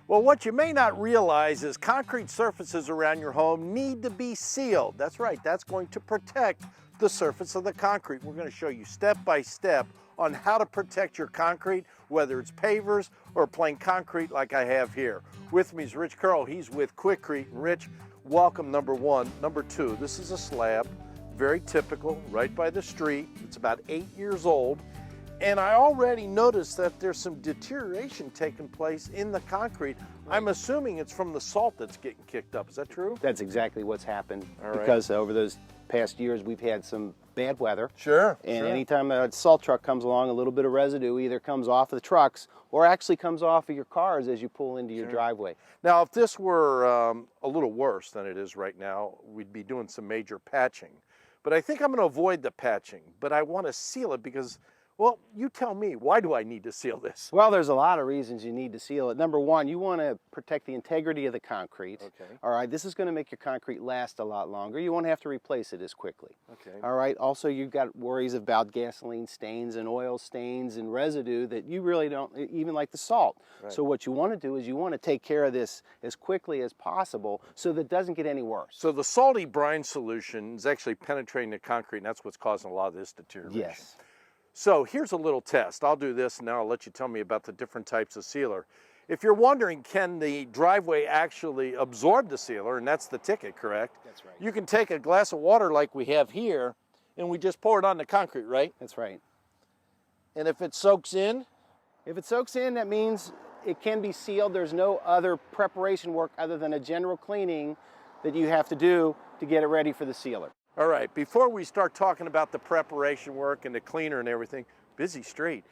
Well, what you may not realize is concrete surfaces around your home need to be sealed. That's right, that's going to protect the surface of the concrete. We're going to show you step by step on how to protect your concrete, whether it's pavers or plain concrete like I have here. With me is Rich Curl. He's with QUIKRETE. Rich, welcome, number one. Number two, this is a slab, very typical, right by the street. It's about 8 years old. And I already noticed that there's some deterioration taking place in the concrete. I'm assuming it's from the salt that's getting kicked up. Is that true? That's exactly what's happened. All right. Because over those past years, we've had some bad weather. Sure. And anytime a salt truck comes along, a little bit of residue either comes off of the trucks or actually comes off of your cars as you pull into your driveway. Now, if this were a little worse than it is right now, we'd be doing some major patching. But I think I'm going to avoid the patching, but I want to seal it because, well, you tell me, why do I need to seal this? Well, there's a lot of reasons you need to seal it. Number one, you want to protect the integrity of the concrete. Okay. All right, this is going to make your concrete last a lot longer. You won't have to replace it as quickly. Okay. All right, also you've got worries about gasoline stains and oil stains and residue that you really don't, even like the salt. Right. So what you want to do is you want to take care of this as quickly as possible so that it doesn't get any worse. So the salty brine solution is actually penetrating the concrete, and that's what's causing a lot of this deterioration. Yes. So here's a little test. I'll do this and now I'll let you tell me about the different types of sealer. If you're wondering, can the driveway actually absorb the sealer, and that's the ticket, correct? That's right. You can take a glass of water like we have here and we just pour it on the concrete, right? That's right. And if it soaks in? If it soaks in, that means it can be sealed. There's no other preparation work other than a general cleaning that you have to do to get it ready for the sealer. All right, before we start talking about the preparation work and the cleaner and everything, busy street,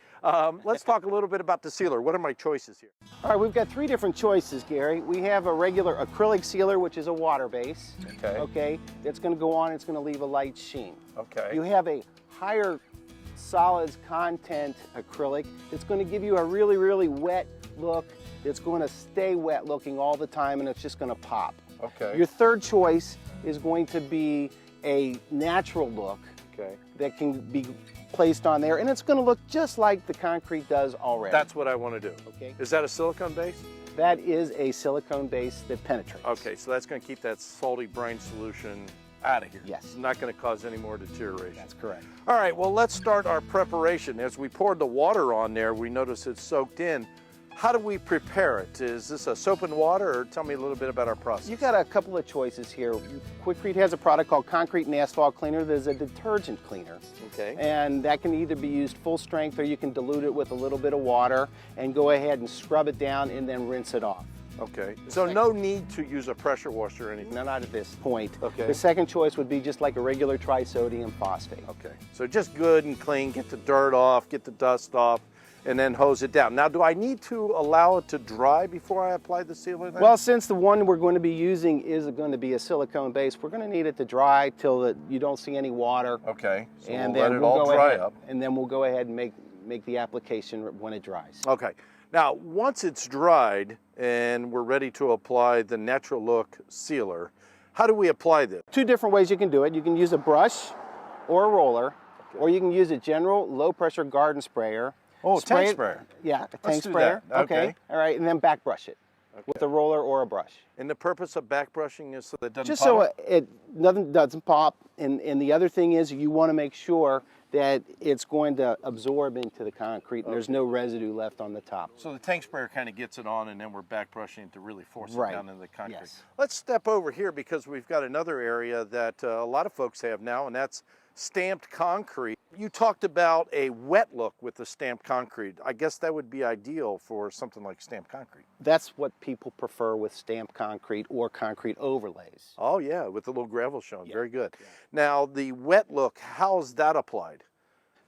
let's talk a little bit about the sealer. What are my choices here? All right, we've got three different choices, Gary. We have a regular acrylic sealer, which is a water base. Okay. Okay, it's going to go on, it's going to leave a light sheen. Okay. You have a higher solids content acrylic. It's going to give you a really, really wet look. It's going to stay wet looking all the time, and it's just going to pop. Okay. Your third choice is going to be a natural look that can be placed on there, and it's going to look just like the concrete does already. That's what I want to do. Okay. Is that a silicone base? That is a silicone base that penetrates. Okay, so that's going to keep that salty brine solution out of here. Yes. It's not going to cause any more deterioration. That's correct. All right, well, let's start our preparation. As we poured the water on there, we notice it's soaked in. How do we prepare it? Is this a soap and water, or tell me a little bit about our process? You got a couple of choices here. QUIKRETE has a product called Concrete and Asphalt Cleaner. There's a detergent cleaner. Okay. And that can either be used full strength or you can dilute it with a little bit of water and go ahead and scrub it down and then rinse it off. Okay, so no need to use a pressure washer or anything? No, not at this point. Okay. The second choice would be just like a regular trisodium phosphate. Okay, so just good and clean, get the dirt off, get the dust off, and then hose it down. Now, do I need to allow it to dry before I apply the sealer then? Well, since the one we're going to be using is going to be a silicone base, we're going to need it to dry till you don't see any water. Okay, so And we'll then let it we'll all go dry ahead, up. and then we'll go ahead and make the application when it dries. Okay, now once it's dried and we're ready to apply the natural look sealer, how do we apply this? Two different ways you can do it. You can use a brush or a roller, or you can use a general low pressure garden sprayer. Oh, Spray tank it- sprayer. Yeah, a Let's tank do sprayer. that. Okay. All right, and then back brush it with a roller or a brush. And the purpose of back brushing is so that it doesn't Just pop? so nothing doesn't pop. And the other thing is you want to make sure that it's going to absorb into the concrete and there's no residue left on the top. So the tank sprayer kind of gets it on, and then we're back brushing it to really force it Right. down into the concrete. Yes. Let's step over here because we've got another area that a lot of folks have now, and that's stamped concrete. You talked about a wet look with the stamped concrete. I guess that would be ideal for something like stamped concrete. That's what people prefer with stamped concrete or concrete overlays. Oh yeah, with the little gravel showing. Very good. Now the wet look, how's that applied?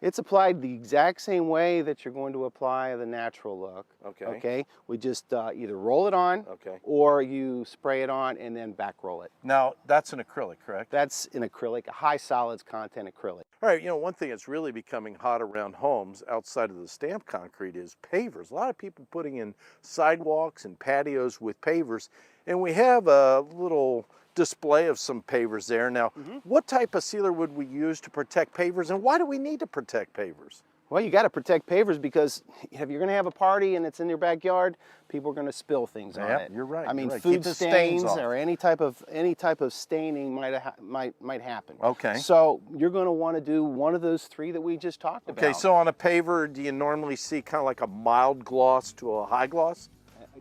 It's applied the exact same way that you're going to apply the natural look. Okay. Okay. We just either roll it on, Okay. or you spray it on and then back roll it. Now that's an acrylic, correct? That's an acrylic, a high solids content acrylic. All right, you know, one thing that's really becoming hot around homes outside of the stamped concrete is pavers. A lot of people putting in sidewalks and patios with pavers, and we have a little display of some pavers there. Now, what type of sealer would we use to protect pavers, and why do we need to protect pavers? Well, you got to protect pavers because if you're going to have a party and it's in your backyard, people are going to spill things on it. You're right. I mean, you're right. food Keep the stains off. or any type of staining might happen. Okay. So you're going to want to do one of those three that we just talked about. Okay, so on a paver, do you normally see kind of like a mild gloss to a high gloss?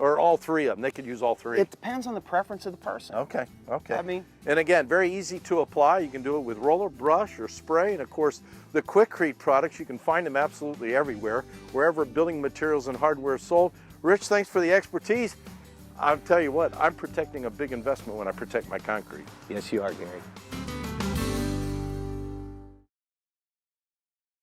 Or all three of them? They could use all three. It depends on the preference of the person. Okay, okay. I mean, and again, very easy to apply. You can do it with roller, brush, or spray. And of course, the QUIKRETE products, you can find them absolutely everywhere, wherever building materials and hardware is sold. Rich, thanks for the expertise. I'll tell you what, I'm protecting a big investment when I protect my concrete. Yes, you are, Gary.